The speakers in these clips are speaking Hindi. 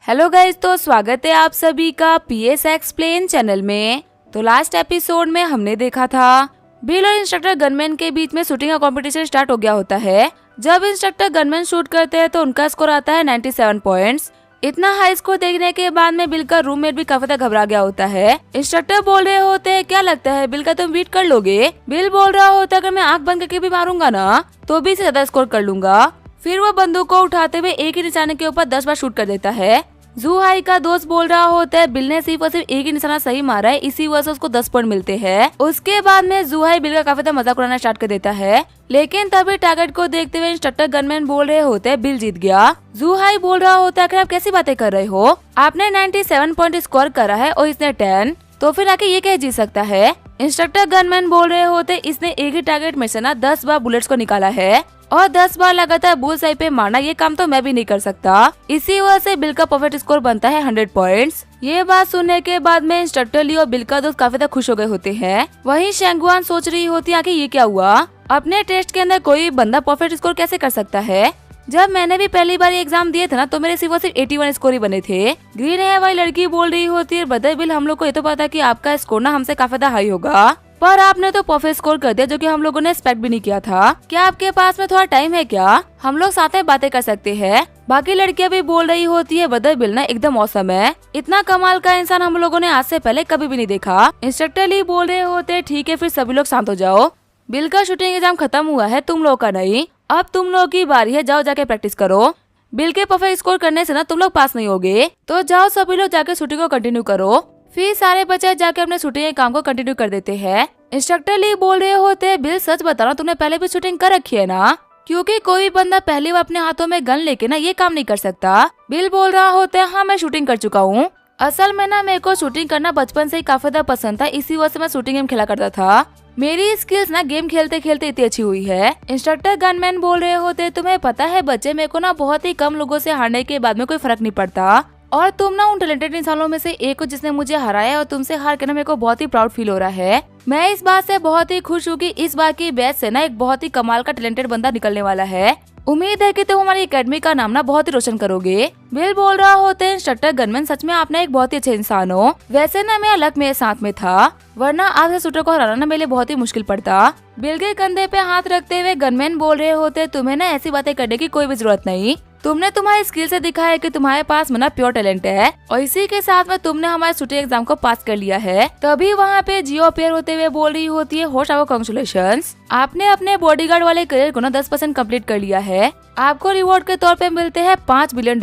हेलो गाइस, तो स्वागत है आप सभी का पीएस एक्सप्लेन चैनल में। तो लास्ट एपिसोड में हमने देखा था बिल और इंस्ट्रक्टर गनमैन के बीच में शूटिंग का कंपटीशन स्टार्ट हो गया होता है। जब इंस्ट्रक्टर गनमैन शूट करते हैं तो उनका स्कोर आता है 97 पॉइंट्स। इतना हाई स्कोर देखने के बाद में बिल का रूममेट भी काफी ज्यादा घबरा गया होता है। इंस्ट्रक्टर बोल रहे होते हैं, क्या लगता है बिल का तुम बीट कर लोगे? बिल बोल रहा होता है, अगर मैं आंख बंद करके भी मारूंगा ना तो भी ज्यादा स्कोर कर लूंगा। फिर वो बंदूक को उठाते हुए एक ही निशाने के ऊपर 10 बार शूट कर देता है। जूहाई का दोस्त बोल रहा होता है, बिल ने सिर्फ और सिर्फ एक ही निशाना सही मारा है, इसी वजह से उसको 10 पॉइंट मिलते हैं। उसके बाद में जूहाई बिल का काफी ज्यादा मजाक उड़ाना स्टार्ट कर देता है, लेकिन तभी टारगेट को देखते हुए इंस्ट्रक्टर गनमैन बोल रहे होते हैं बिल जीत गया। जूहाई बोल रहा होता है, आप कैसी बातें कर रहे हो? आपने 97 पॉइंट स्कोर करा है और इसने 10, तो फिर आके ये क्या जीत सकता है? इंस्ट्रक्टर गनमैन बोल रहे होते, इसने एक ही टारगेट में से ना 10 बार बुलेट्स को निकाला है और 10 बार लगातार बुल साई पे मारना, ये काम तो मैं भी नहीं कर सकता। इसी वजह से बिल का परफेक्ट स्कोर बनता है 100 पॉइंट्स। ये बात सुनने के बाद में इंस्ट्रक्टर ली और बिल का दोस्त काफी ज्यादा खुश हो गए होते हैं। वहीं शेंगुआन सोच रही होती है कि ये क्या हुआ, अपने टेस्ट के अंदर कोई बंदा परफेक्ट स्कोर कैसे कर सकता है? जब मैंने भी पहली बार एग्जाम दिए थे ना तो मेरे सिर्फ और सिर्फ 81 स्कोर ही बने थे। ग्रीन है वाली लड़की बोल रही होती है, बदर बिल हम लोग को ये तो पता कि आपका स्कोर ना हमसे काफी ज्यादा हाई होगा, पर आपने तो परफेक्ट स्कोर कर दिया जो कि हम लोगों ने एक्सपेक्ट भी नहीं किया था। क्या आपके पास में थोड़ा टाइम है क्या? हम लोग साथ में बातें कर सकते हैं। बाकी लड़कियां भी बोल रही होती है, बदर बिल ना एकदम औसम है, इतना कमाल का इंसान हम लोगों ने आज से पहले कभी भी नहीं देखा। इंस्ट्रक्टर ली बोल रहे होते, ठीक है फिर सभी लोग शांत हो जाओ, बिल का शूटिंग एग्जाम खत्म हुआ है, तुम लोग का नहीं, अब तुम लोग की बारी है, जाओ जाके प्रैक्टिस करो। बिल के परफेक्ट स्कोर करने से ना तुम लोग पास नहीं होगे, तो जाओ सभी लोग जाके शूटिंग को कंटिन्यू करो। फिर सारे बच्चे जाके अपने शूटिंग के काम को कंटिन्यू कर देते हैं। इंस्ट्रक्टर ली बोल रहे होते हैं, बिल सच बताना तुमने पहले भी शूटिंग कर रखी है ना? क्योंकि कोई भी बंदा पहली बार अपने हाथों में गन लेके ना ये काम नहीं कर सकता। बिल बोल रहा होता है, हाँ मैं शूटिंग कर चुका हूँ। असल में ना मेरे को शूटिंग करना बचपन से ही काफी ज्यादा पसंद था, इसी वजह से मैं शूटिंग गेम खेला करता था। मेरी स्किल्स ना गेम खेलते खेलते इतनी अच्छी हुई है। इंस्ट्रक्टर गनमैन बोल रहे होते, तुम्हें पता है बच्चे, मेरे को ना बहुत ही कम लोगों से हारने के बाद में कोई फर्क नहीं पड़ता, और तुम ना उन टैलेंटेड इंसानों में से एक हो जिसने मुझे हराया, और तुमसे हार के ना मेरे को बहुत ही प्राउड फील हो रहा है। मैं इस बात से बहुत ही खुश हूँ कि इस बार की बैच से ना एक बहुत ही कमाल का टैलेंटेड बंदा निकलने वाला है। उम्मीद है कि तुम हमारी एकेडमी का नाम ना बहुत ही रोशन करोगे। बिल बोल रहा होते हैं, इंस्ट्रक्टर गनमैन सच में आप ना एक बहुत ही अच्छे इंसान हो, वैसे ना मेरा लक मेरे साथ में था, वरना आपसे शूटर को हराना ना मेरे लिए बहुत ही मुश्किल पड़ता। बिल के कंधे पे हाथ रखते हुए गनमैन बोल रहे होते, तुम्हें ना ऐसी बातें करने की कोई भी जरूरत नहीं, तुमने तुम्हारी स्किल से दिखाया है कि तुम्हारे पास में ना प्योर टैलेंट है, और इसी के साथ में तुमने हमारे शूटिंग एग्जाम को पास कर लिया है। तभी वहाँ पे जियो अपेयर होते हुए बोल रही होती है, होस्ट आपको कांग्रेचुलेशंस, आपने अपने बॉडीगार्ड वाले करियर को ना 10% कम्प्लीट कर लिया है, आपको रिवॉर्ड के तौर पे मिलते हैं $5 बिलियन।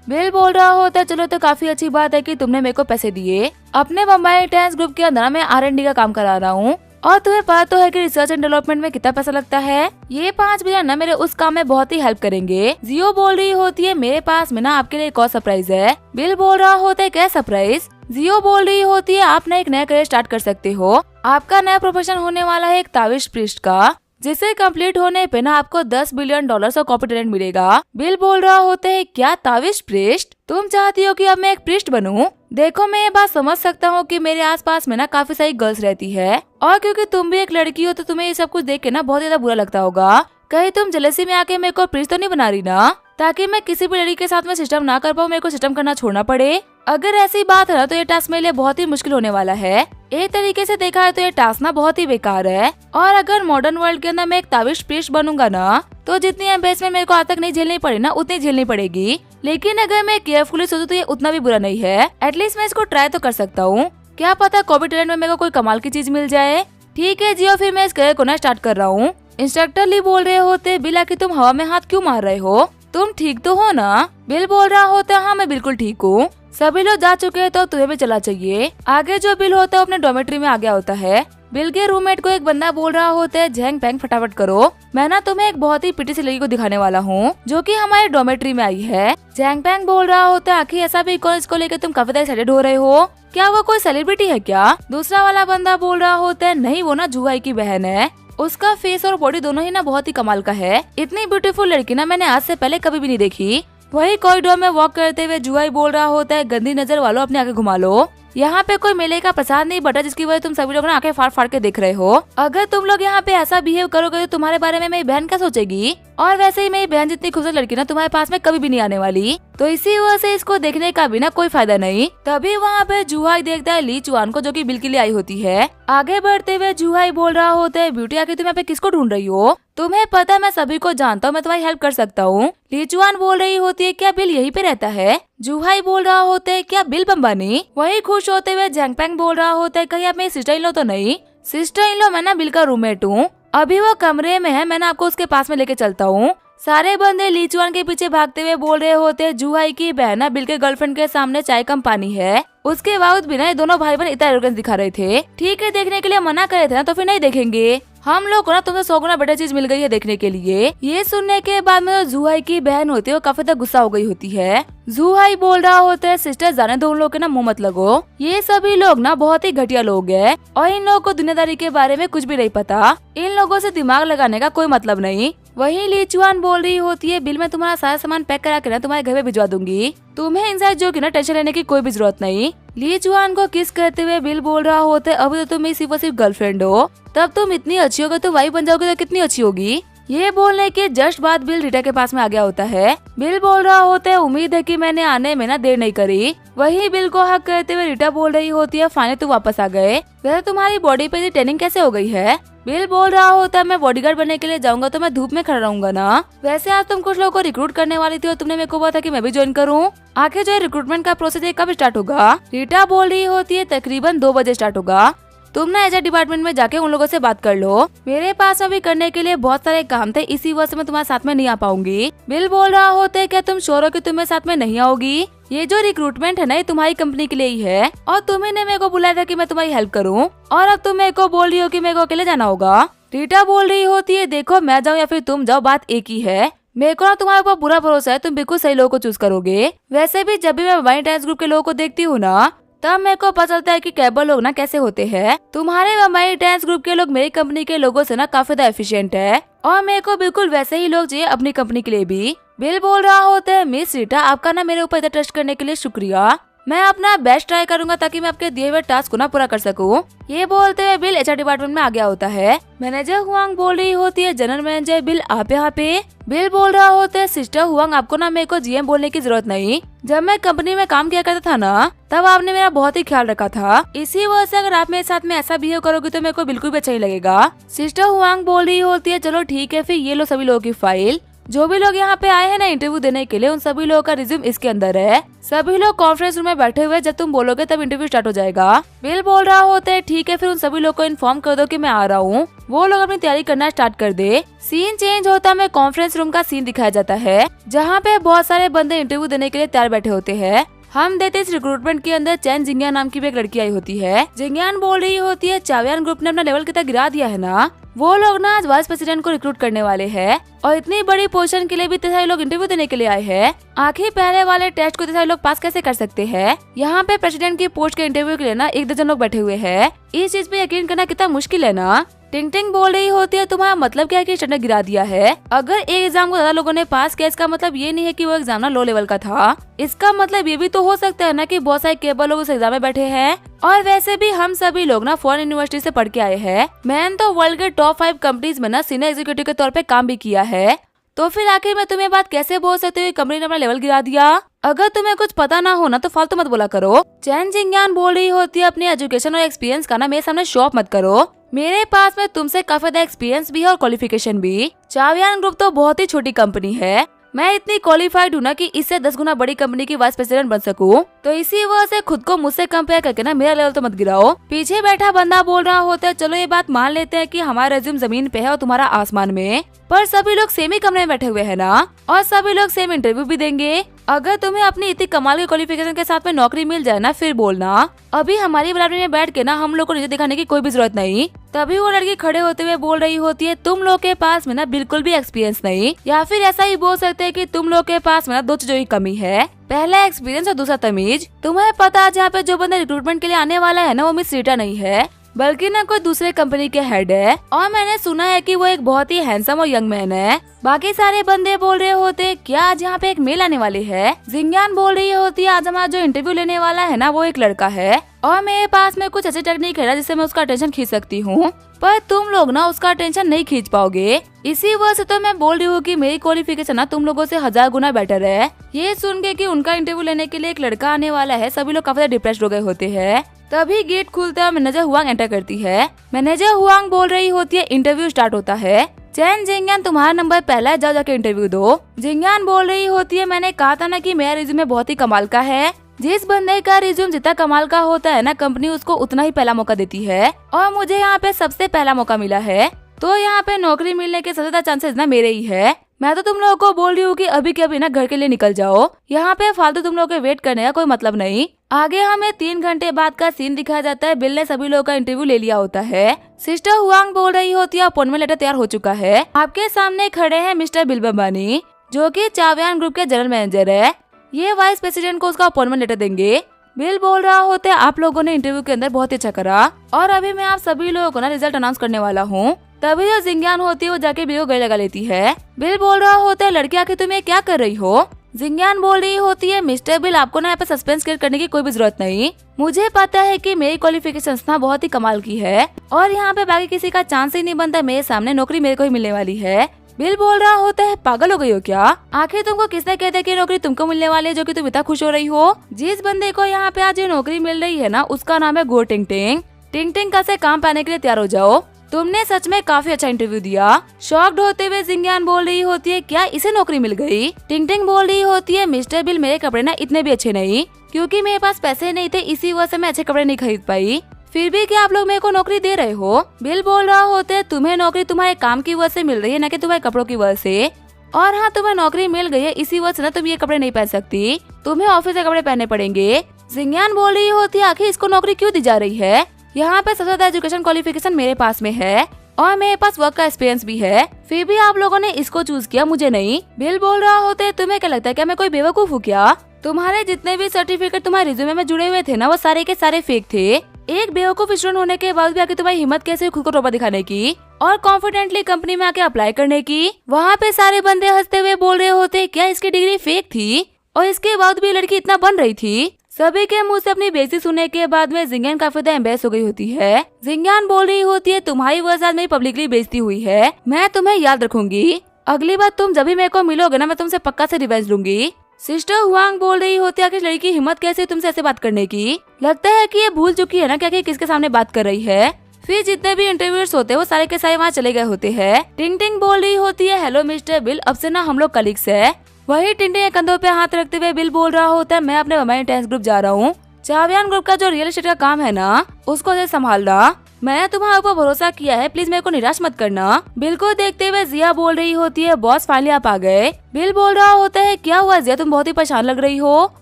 बिल बोल रहा होता है, चलो तो काफी अच्छी बात है कि तुमने मेरे को पैसे दिए। अपने बम्बई इंटेंस ग्रुप के अंदर मैं R&D का काम करा रहा हूँ, और तुम्हें पता तो है कि रिसर्च एंड डेवलपमेंट में कितना पैसा लगता है। ये 5 बिलियन ना मेरे उस काम में बहुत ही हेल्प करेंगे। जियो बोल रही होती है, मेरे पास में ना आपके लिए एक और सरप्राइज है। बिल बोल रहा होता है, क्या सरप्राइज? जियो बोल रही होती है, आप ना एक नया करियर स्टार्ट कर सकते हो, आपका नया प्रोफेशन होने वाला है एक ताविश प्रीस्ट का, जिसे कंप्लीट होने पे ना आपको $10 बिलियन और कॉपी टैलेंट मिलेगा। बिल बोल रहा होता है, क्या ताविश प्रीस्ट? तुम चाहती हो कि अब मैं एक प्रीस्ट बनूं? देखो मैं ये बात समझ सकता हूँ कि मेरे आसपास में ना काफी सारी गर्ल्स रहती है, और क्योंकि तुम भी एक लड़की हो तो तुम्हें ये सब कुछ देख के ना बहुत ज्यादा बुरा लगता होगा। कहीं तुम जलसी में आके मेरे को प्रीस्ट तो नहीं बना रही ना, ताकि मैं किसी भी लड़की के साथ में सिस्टम ना कर पाऊँ, मेरे को सिस्टम करना छोड़ना पड़े? अगर ऐसी बात है ना तो ये टास्क मेरे लिए बहुत ही मुश्किल होने वाला है। एक तरीके से देखा है तो ये टास्क ना बहुत ही बेकार है, और अगर मॉडर्न वर्ल्ड के अंदर मैं एक ताविश प्रीस्ट बनूंगा ना तो जितनी एम्बेसमेंट मेरे को आज तक नहीं झेलनी पड़ी ना उतनी झेलनी पड़ेगी। लेकिन अगर मैं केयरफुली सोचूं तो ये उतना भी बुरा नहीं है, एटलीस्ट मैं इसको ट्राई तो कर सकता हूँ। क्या पता कॉपी टैलेंट में मेरे को कोई कमाल की चीज मिल जाए। ठीक है जियो, फिर मैं इस करियर को ना स्टार्ट कर रहा हूँ। इंस्ट्रक्टर ली बोल रहे होते, बिल आखिर तुम हवा में हाथ क्यों मार रहे हो, तुम ठीक तो हो ना? बिल बोल रहा होता है, हाँ मैं बिल्कुल ठीक हूँ। सभी लोग जा चुके हैं तो तुम्हें भी चला चाहिए। आगे जो बिल होता है अपने डॉर्मेट्री में आ गया होता है। बिल के रूममेट को एक बंदा बोल रहा होता है, झैंग पैंग फटाफट करो, मैं ना तुम्हें एक बहुत ही पिटी सी लड़की को दिखाने वाला हूँ जो कि हमारे डॉर्मेट्री में आई है। झैंग पैंग बोल रहा होता है, आखिर ऐसा भी कौन इसको लेकर तुम काफी ज्यादा एक्साइटेड हो रहे हो, क्या वो कोई सेलिब्रिटी है क्या? दूसरा वाला बंदा बोल रहा होता है, नहीं वो ना जूहाई की बहन है, उसका फेस और बॉडी दोनों ही ना बहुत ही कमाल का है, इतनी ब्यूटीफुल लड़की ना मैंने आज से पहले कभी भी नहीं देखी। वही कॉरिडोर में वॉक करते हुए जुआई बोल रहा होता है, गंदी नजर वालों अपने आगे घुमा लो। यहाँ पे कोई मेले का प्रसाद नहीं बटा जिसकी वजह तुम सभी लोग ना आंखें फाड़ फाड़ के देख रहे हो। अगर तुम लोग यहाँ पे ऐसा बिहेव करोगे तो तुम्हारे बारे में मेरी बहन क्या सोचेगी। और वैसे ही मेरी बहन जितनी खूबसूरत लड़की ना तुम्हारे पास में कभी भी नहीं आने वाली, तो इसी वजह से इसको देखने का भी ना कोई फायदा नहीं। तभी वहाँ पे जूहाई देखता है ली चुआन को, जो कि बिल के लिए आई होती है। आगे बढ़ते हुए जूहाई बोल रहा होता है, ब्यूटी आके तुम यहाँ पे किसको ढूंढ रही हो? तुम्हें पता मैं सभी को जानता हूँ, मैं तुम्हारी हेल्प कर सकता हूँ। ली चुआन बोल रही होती है, क्या बिल यहीं पे रहता है? जूहाई बोल रहा होता है, क्या बिल बम्बानी? वही खुश होते हुए जैंगपेंग बोल रहा होता है, कहीं आप मेरी सिस्टर इन लो तो नहीं? सिस्टर इन लो मैं ना बिल का रूममेट हूँ, अभी वो कमरे में है, मैं ना आपको उसके पास में लेके चलता हूँ। सारे बंदे ली चुआन के पीछे भागते हुए बोल रहे होते हैं, जूहाई की बहन बिल के गर्लफ्रेंड के सामने चाय कम पानी है। उसके बावजूद भी ना ये दोनों भाई बहन इतना एरोगेंस दिखा रहे थे। ठीक है, देखने के लिए मना करे थे ना, तो फिर नहीं देखेंगे। हम लोग को ना तुम्हें 100 गुना बेटर चीज मिल गई है देखने के लिए। ये सुनने के बाद में जो जूहाई की बहन होती है वो काफी तक गुस्सा हो गई होती है। जूहाई बोल रहा होता है, सिस्टर जाने दो, उन लोगों के ना मुंह मत लगो। ये सभी लोग ना बहुत ही घटिया लोग हैं और इन लोगों को दुनियादारी के बारे में कुछ भी नहीं पता। इन लोगों से दिमाग लगाने का कोई मतलब नहीं। वही ली चुआन बोल रही होती है, बिल में तुम्हारा सारा सामान पैक करा के ना तुम्हारे घर पे भिजवा दूंगी, तुम्हें इन सारी जो की ना टेंशन लेने की कोई भी जरूरत नहीं। ली चुआन को किस करते हुए बिल बोल रहा होता है, अभी तो तुम सिर्फ और सिर्फ गर्लफ्रेंड हो, तब तुम इतनी अच्छी होगी तो वाइफ बन जाओगे तो कितनी अच्छी होगी। ये बोलने के जस्ट बाद बिल रीटा के पास में आ गया होता है। बिल बोल रहा होता है, उम्मीद है कि मैंने आने में ना देर नहीं करी। वही बिल को हक करते हुए रीटा बोल रही होती है, फाइनली तुम वापस आ गए। वैसे तुम्हारी बॉडी पे ट्रेनिंग कैसे हो गई है? बिल बोल रहा होता है, मैं बॉडीगार्ड बनने के लिए जाऊंगा तो मैं धूप में खड़ा रहूंगा ना। वैसे आज तुम कुछ लोगों को रिक्रूट करने वाली थी और तुमने मेरे को बोला था कि मैं भी ज्वाइन करूं। आखिर जो रिक्रूटमेंट का प्रोसेस है कब स्टार्ट होगा? रीटा बोल रही होती है, तकरीबन 2 बजे स्टार्ट होगा। तुम ना एचआर डिपार्टमेंट में जाके उन लोगों से बात कर लो। मेरे पास अभी करने के लिए बहुत सारे काम थे, इसी वजह से मैं तुम्हारे साथ में नहीं आ पाऊंगी। बिल बोल रहा होता है, क्या तुम श्योर हो कि तुम मेरे साथ में नहीं आओगी? ये जो रिक्रूटमेंट है ना, ये तुम्हारी कंपनी के लिए ही है और तुम्ही ने मेरे को बुलाया था कि मैं तुम्हारी हेल्प करूं, और अब तुम मेरे को बोल रही हो कि मेरे को अकेले जाना होगा। रीटा बोल रही होती है, देखो मैं जाऊँ या फिर तुम जाओ, बात एक ही है। मेरे को ना तुम्हारे ऊपर पूरा भरोसा है, तुम बिल्कुल सही लोगों को चूज करोगे। वैसे भी जब भी मैं वही डांस ग्रुप के लोगों को देखती हूँ ना, तब मेरे को पता चलता है कि कैबर लोग ना कैसे होते हैं। तुम्हारे बम्बई डांस ग्रुप के लोग मेरी कंपनी के लोगों से ना काफी ज्यादा एफिशिएंट है और मेरे को बिल्कुल वैसे ही लोग चाहिए अपनी कंपनी के लिए भी। बिल बोल रहा होता है, मिस रीटा आपका ना मेरे ऊपर इतना ट्रस्ट करने के लिए शुक्रिया। मैं अपना बेस्ट ट्राई करूंगा ताकि मैं आपके दिए हुए टास्क को ना पूरा कर सकूं। ये बोलते हुए बिल एचआर डिपार्टमेंट में आ गया होता है। मैनेजर हुआंग बोल रही होती है, जनरल मैनेजर बिल आप यहाँ पे? बिल बोल रहा होता है, सिस्टर हुआंग आपको ना मेरे को जीएम बोलने की जरूरत नहीं। जब मैं कंपनी में काम किया करता था ना, तब आपने मेरा बहुत ही ख्याल रखा था। इसी वजह से अगर आप मेरे साथ में ऐसा बिहेव करोगे तो मेरे को बिल्कुल भी अच्छा नहीं लगेगा। सिस्टर हुआंग बोल रही होती है, चलो ठीक है फिर ये लो सभी लोगों की फाइल। जो भी लोग यहाँ पे आए हैं ना इंटरव्यू देने के लिए, उन सभी लोगों का रिज्यूम इसके अंदर है। सभी लोग कॉन्फ्रेंस रूम में बैठे हुए, जब तुम बोलोगे तब इंटरव्यू स्टार्ट हो जाएगा। बिल बोल रहा होता है, ठीक है फिर उन सभी लोग को इन्फॉर्म कर दो कि मैं आ रहा हूँ, वो लोग अपनी तैयारी करना स्टार्ट कर दे। सीन चेंज होता है, कॉन्फ्रेंस रूम का सीन दिखाया जाता है, जहाँ पे बहुत सारे बंदे इंटरव्यू देने के लिए तैयार बैठे होते हैं। हम देते इस रिक्रूटमेंट के अंदर चैन जिंगियान नाम की भी एक लड़की आई होती है। जिंगियान बोल रही होती है, चावियान ग्रुप ने अपना लेवल कितना गिरा दिया है ना, वो लोग ना आज वाइस प्रेसिडेंट को रिक्रूट करने वाले हैं और इतनी बड़ी पोजीशन के लिए भी इतने सारे लोग इंटरव्यू देने के लिए आए हैं। आखिर पहले वाले टेस्ट को इतने सारे लोग पास कैसे कर सकते हैं? यहाँ पे प्रेसिडेंट की पोस्ट के इंटरव्यू के लिए ना 1 दर्जन लोग बैठे हुए हैं। इस चीज पे यकीन करना कितना मुश्किल है ना। टिंग टिंग बोल रही होती है, तुम्हारा मतलब क्या है कि स्टैंडर्ड गिरा दिया है? अगर एक एग्जाम को ज्यादा लोगों ने पास किया, इसका मतलब ये नहीं है कि वो एग्जाम ना लो लेवल का था। इसका मतलब ये भी तो हो सकता है ना कि बहुत सारे केबल लोग उस एग्जाम में बैठे हैं। और वैसे भी हम सभी लोग ना फॉरेन यूनिवर्सिटी से पढ़ के आए हैं। मैंने तो वर्ल्ड के टॉप 5 कंपनीज में ना सीनियर एग्जीक्यूटिव के तौर पे काम भी किया है। तो फिर आखिर मैं तुम्हें बात कैसे बोल सकती हूँ कंपनी ने अपना लेवल गिरा दिया? अगर तुम्हें कुछ पता ना हो ना तो फालतू मत बोला करो। चैन जिंगियान बोल रही होती है, अपने एजुकेशन और एक्सपीरियंस का ना मेरे सामने शो ऑफ मत करो। मेरे पास में तुमसे काफी ज्यादा एक्सपीरियंस भी है और क्वालिफिकेशन भी। चावियान ग्रुप तो बहुत ही छोटी कंपनी है। मैं इतनी क्वालिफाइड हूँ ना कि इससे 10 गुना बड़ी कंपनी की वाइस प्रेसिडेंट बन सकूं। तो इसी वजह से खुद को मुझसे कंपेयर करके ना मेरा लेवल तो मत गिराओ। पीछे बैठा बंदा बोल रहा होता है, चलो ये बात मान लेते हैं कि हमारा रेज्यूम जमीन पे है और तुम्हारा आसमान में, पर सभी लोग सेम ही कमरे में बैठे हुए हैं ना, और सभी लोग सेम इंटरव्यू भी देंगे। अगर तुम्हें अपनी इतनी कमाल की क्वालिफिकेशन के साथ में नौकरी मिल जाए ना, फिर बोलना। अभी हमारी बराबरी में बैठ के ना हम लोग को नीचे दिखाने की कोई भी जरूरत नहीं। तभी वो लड़की खड़े होते हुए बोल रही होती है, तुम लोग के पास में ना बिल्कुल भी एक्सपीरियंस नहीं, या फिर ऐसा ही बोल सकते हैं कि तुम लोग के पास में ना 2 चीजों की कमी है। पहला एक्सपीरियंस और दूसरा तमीज। तुम्हें पता है जहाँ पे जो बंदा रिक्रूटमेंट के लिए आने वाला है ना, वो मिस रीटा नहीं है, बल्कि ना कोई दूसरे कंपनी के हेड है। और मैंने सुना है कि वो एक बहुत ही हैंडसम और यंग मैन है। बाकी सारे बंदे बोल रहे होते, क्या आज यहाँ पे एक मेल आने वाले है? जिंगियान बोल रही होती है, आज हमारा जो इंटरव्यू लेने वाला है ना, वो एक लड़का है और मेरे पास में कुछ अच्छी टेक्निक है ना जिससे मैं उसका अटेंशन खींच सकती हूँ, पर तुम लोग ना उसका अटेंशन नहीं खींच पाओगे। इसी वजह से तो मैं बोल रही हूँ कि मेरी क्वालिफिकेशन ना तुम लोगों से 1000 गुना बेटर है। ये सुन के कि उनका इंटरव्यू लेने के लिए एक लड़का आने वाला है, सभी लोग काफी डिप्रेस्ड हो गए होते हैं। तभी गेट खुलता है, मैनेजर हुआंग एंटर करती है। मैनेजर हुआंग बोल रही होती है इंटरव्यू स्टार्ट होता है। चैन जिंगयान तुम्हारा नंबर पहला है, जाओ जाके इंटरव्यू दो। जिंगयान बोल रही होती है मैंने कहा था ना कि मेरा रिज्यूमे बहुत ही कमाल का है। जिस बंदे का रिज्यूम जितना कमाल का होता है ना, कंपनी उसको उतना ही पहला मौका देती है और मुझे यहाँ पे सबसे पहला मौका मिला है, तो यहाँ पे नौकरी मिलने के सबसे ज्यादा चांसेस ना मेरे ही है। मैं तो तुम लोगों को बोल रही हूँ कि अभी के अभी ना घर के लिए निकल जाओ, यहाँ पे फालतू तुम लोगों के वेट करने का कोई मतलब नहीं। आगे हमें 3 घंटे बाद का सीन दिखाया जाता है। बिल ने सभी लोगों का इंटरव्यू ले लिया होता है। सिस्टर हुआंग बोल रही होती है अपॉइंटमेंट लेटर तैयार हो चुका है। आपके सामने खड़े हैं मिस्टर बिलबम्बानी, जो कि चावयान ग्रुप के जनरल मैनेजर है। ये वाइस प्रेसिडेंट को उसका अपॉइंटमेंट लेटर देंगे। बिल बोल रहा होता है आप लोगों ने इंटरव्यू के अंदर बहुत अच्छा करा और अभी मैं आप सभी लोगों को ना रिजल्ट अनाउंस करने वाला हूँ। तभी जो जिंगयान होती है वो जाके बिल को गले लगा लेती है। बिल बोल रहा होता है लड़की आके तुम ये क्या कर रही हो। जिंगयान बोल रही होती है मिस्टर बिल आपको ना यहाँ पे सस्पेंस क्रिएट करने की कोई भी जरूरत नहीं। मुझे पता है कि मेरी क्वालिफिकेशंस ना बहुत ही कमाल की है और यहाँ पे बाकी किसी का चांस ही नहीं बनता। मेरे सामने नौकरी मेरे को ही मिलने वाली है। बिल बोल रहा होता है पागल हो गई हो क्या, आखिर तुमको किसने कहता है कि नौकरी तुमको मिलने वाली है जो कि तुम इतना खुश हो रही हो। जिस बंदे को यहाँ पे आज ये नौकरी मिल रही है ना, उसका नाम है गो टिंग टिंग। टिंग टिंग का से काम पाने के लिए तैयार हो जाओ, तुमने सच में काफी अच्छा इंटरव्यू दिया। शॉक्ड होते हुए जिंगयान बोल रही होती है क्या इसे नौकरी मिल गई। टिंग टिंग बोल रही होती है मिस्टर बिल मेरे कपड़े ना इतने भी अच्छे नहीं, क्योंकि मेरे पास पैसे नहीं थे, इसी वजह से मैं अच्छे कपड़े नहीं खरीद पाई। फिर भी क्या आप लोग मेरे को नौकरी दे रहे हो। बिल बोल रहा होता है तुम्हें नौकरी तुम्हारे काम की वजह से मिल रही है, न कि तुम्हारे कपड़ों की वजह से। और हाँ, तुम्हें नौकरी मिल गई है इसी वजह से ना तुम ये कपड़े नहीं पहन सकती, तुम्हें ऑफिस के कपड़े पहनने पड़ेंगे। जिंगयान बोल रही होती है आखिर इसको नौकरी क्यों दी जा रही है। यहाँ पे सबसे ज्यादा एजुकेशन क्वालिफिकेशन मेरे पास में है और मेरे पास वर्क का एक्सपीरियंस भी है, फिर भी आप लोगों ने इसको चूज किया, मुझे नहीं। बिल बोल रहा होता है तुम्हें क्या लगता है क्या मैं कोई बेवकूफ हूँ क्या। तुम्हारे जितने भी सर्टिफिकेट तुम्हारे रिज्यूमे में जुड़े हुए थे ना, वो सारे के सारे फेक थे। एक बेवकूफ स्टूडेंट होने के बाद भी आके तुम्हारी हिम्मत कैसे खुद को टोपा दिखाने की और कॉन्फिडेंटली कंपनी में आके अप्लाई करने की। वहाँ पे सारे बंदे हंसते हुए बोल रहे होते क्या इसकी डिग्री फेक थी और इसके बाद भी लड़की इतना बन रही थी। सभी के मुंह से अपनी बेइज्जती सुनने के बाद में जिंगयान काफी ज्यादा एम्बेरस हो गई होती है। जिंगयान बोल रही होती है तुम्हारी वजह से मेरी पब्लिकली बेइज्जती हुई है, मैं तुम्हें याद रखूंगी। अगली बार तुम जब भी मेरे को मिलोगे ना, मैं तुमसे पक्का से रिवेंज लूंगी। सिस्टर हुआंग बोल रही होती है कि लड़की की हिम्मत कैसे तुमसे ऐसे बात करने की, लगता है कि ये भूल चुकी है ना क्या कि किसके सामने बात कर रही है। फिर जितने भी इंटरव्यूअर्स होते हैं वो सारे के सारे वहाँ चले गए होते हैं। टिंग टिंग बोल रही होती है हेलो मिस्टर बिल, अब से ना हम लोग कलीग्स है। वही टिंग टिंग के कंधों पे हाथ रखते हुए बिल बोल रहा होता है मैं अपने ममाई टेंस ग्रुप जा रहा हूँ। चावयान ग्रुप का जो रियल एस्टेट का काम है ना, उसको संभालना। मैंने तुम्हारे ऊपर भरोसा किया है, प्लीज मेरे को निराश मत करना। बिल को देखते हुए जिया बोल रही होती है बॉस फाइनली आप आ गए। बिल बोल रहा होता है क्या हुआ जिया, तुम बहुत ही परेशान लग रही हो।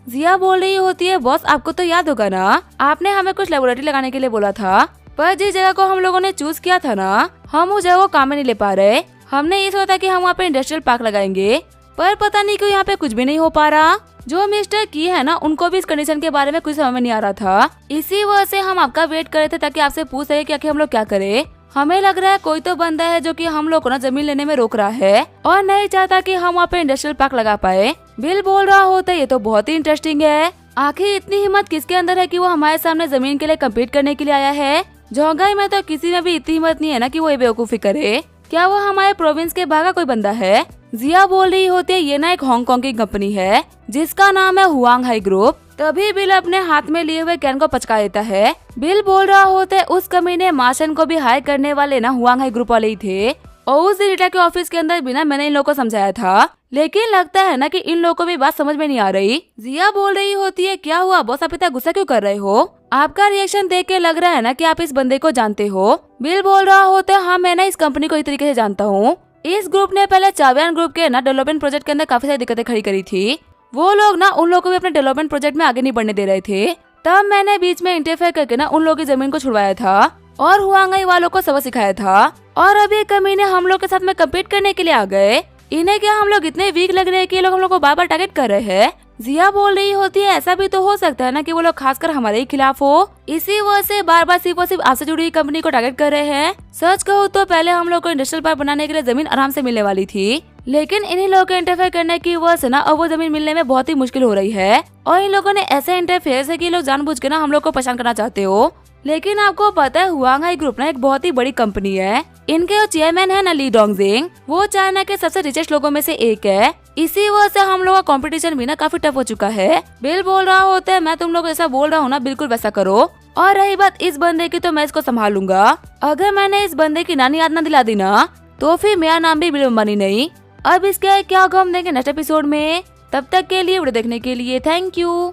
जिया बोल रही होती है बॉस आपको तो याद होगा ना, आपने हमें कुछ लेबोरेटरी लगाने के लिए बोला था, पर जिस जगह को हम लोगों ने चूज किया था ना, हम उस जगह को काम में नहीं ले पा रहे। हमने ये सोचा कि हम वहाँ पे इंडस्ट्रियल पार्क लगाएंगे, पर पता नहीं क्यों यहाँ पे कुछ भी नहीं हो पा रहा। जो मिस्टर की है ना, उनको भी इस कंडीशन के बारे में कुछ समझ में नहीं आ रहा था, इसी वजह से हम आपका वेट कर रहे थे ताकि आपसे पूछ सके कि आखिर हम लोग क्या करें। हमें लग रहा है कोई तो बंदा है जो कि हम लोग को ना जमीन लेने में रोक रहा है और नहीं चाहता कि हम वहाँ पे इंडस्ट्रियल पार्क लगा पाए। बिल बोल रहा होता है ये तो बहुत ही इंटरेस्टिंग है, आखिर इतनी हिम्मत किसके अंदर है कि वो हमारे सामने जमीन के लिए कम्पीट करने के लिए आया है। जोंगाई में तो किसी में भी इतनी हिम्मत नहीं है ना कि वो ये बेवकूफी करे, क्या वो हमारे प्रोविंस के बाहर का कोई बंदा है। जिया बोल रही होती है ये ना एक हांगकांग की कंपनी है जिसका नाम है हुआंग हाई ग्रुप। तभी बिल अपने हाथ में लिए हुए कैन को पचका देता है। बिल बोल रहा होता है उस कमीने मार्शन को भी हायर करने वाले ना हुआंग हाई ग्रुप वाले ही थे और उस दिन रीटा के ऑफिस के अंदर बिना मैंने इन लोगों को समझाया था, लेकिन लगता है ना कि इन लोगों को भी बात समझ में नहीं आ रही। जिया बोल रही होती है क्या हुआ बॉस, आप इतना गुस्सा क्यों कर रहे हो, आपका रिएक्शन देख के लग रहा है ना कि आप इस बंदे को जानते हो। बिल बोल रहा होता है हाँ मैं ना इस कंपनी को इस तरीके से जानता हूँ। इस ग्रुप ने पहले चावयान ग्रुप के ना डेवलपमेंट प्रोजेक्ट के अंदर काफी सारी दिक्कतें खड़ी करी थी। वो लोग ना उन लोगों को भी अपने डेवलपमेंट प्रोजेक्ट में आगे नहीं बढ़ने दे रहे थे, तब मैंने बीच में इंटरफेयर करके ना उन लोगों की जमीन को छुड़वाया था और हुआंग वालों को सबक सिखाया था। और अभी कमीने हम लोग के साथ में कम्पीट करने के लिए आ गए। इन्हें क्या हम लोग इतने वीक लग रहे हैं कि ये लोग हम लोग को बार बार टारगेट कर रहे हैं। जिया बोल रही होती है ऐसा भी तो हो सकता है ना कि वो लोग खासकर हमारे ही खिलाफ हो, इसी वजह से बार बार सिर्फ और सिर्फ आपसे जुड़ी हुई कंपनी को टारगेट कर रहे हैं। सच कहूँ तो पहले हम लोग को इंडस्ट्रियल पार्क बनाने के लिए जमीन आराम से मिलने वाली थी, लेकिन इन्हीं लोगों के इंटरफेयर करने की वजह से ना अब वो जमीन मिलने में बहुत ही मुश्किल हो रही है। और इन लोगों ने ऐसे इंटरफेयर है कि लोग जानबूझ के ना हम लोग को परेशान करना चाहते हो। लेकिन आपको पता है हुआंग ग्रुप ना एक बहुत ही बड़ी कंपनी है। इनके जो चेयरमैन है ना ली डोंगजिंग, वो चाइना के सबसे रिचेस्ट लोगों में से एक है। इसी वजह से हम लोग का कंपटीशन भी ना काफी टफ हो चुका है। बिल बोल रहा होता है मैं तुम लोग ऐसा बोल रहा हूँ ना बिल्कुल वैसा करो। और रही बात इस बंदे की तो मैं इसको संभालूंगा। अगर मैंने इस बंदे की नानी याद ना दिला दी ना तो फिर मेरा नाम भी बिल अंबानी नहीं। अब इसके क्या होगा हम देंगे नेक्स्ट एपिसोड में। तब तक के लिए वीडियो देखने के लिए थैंक यू।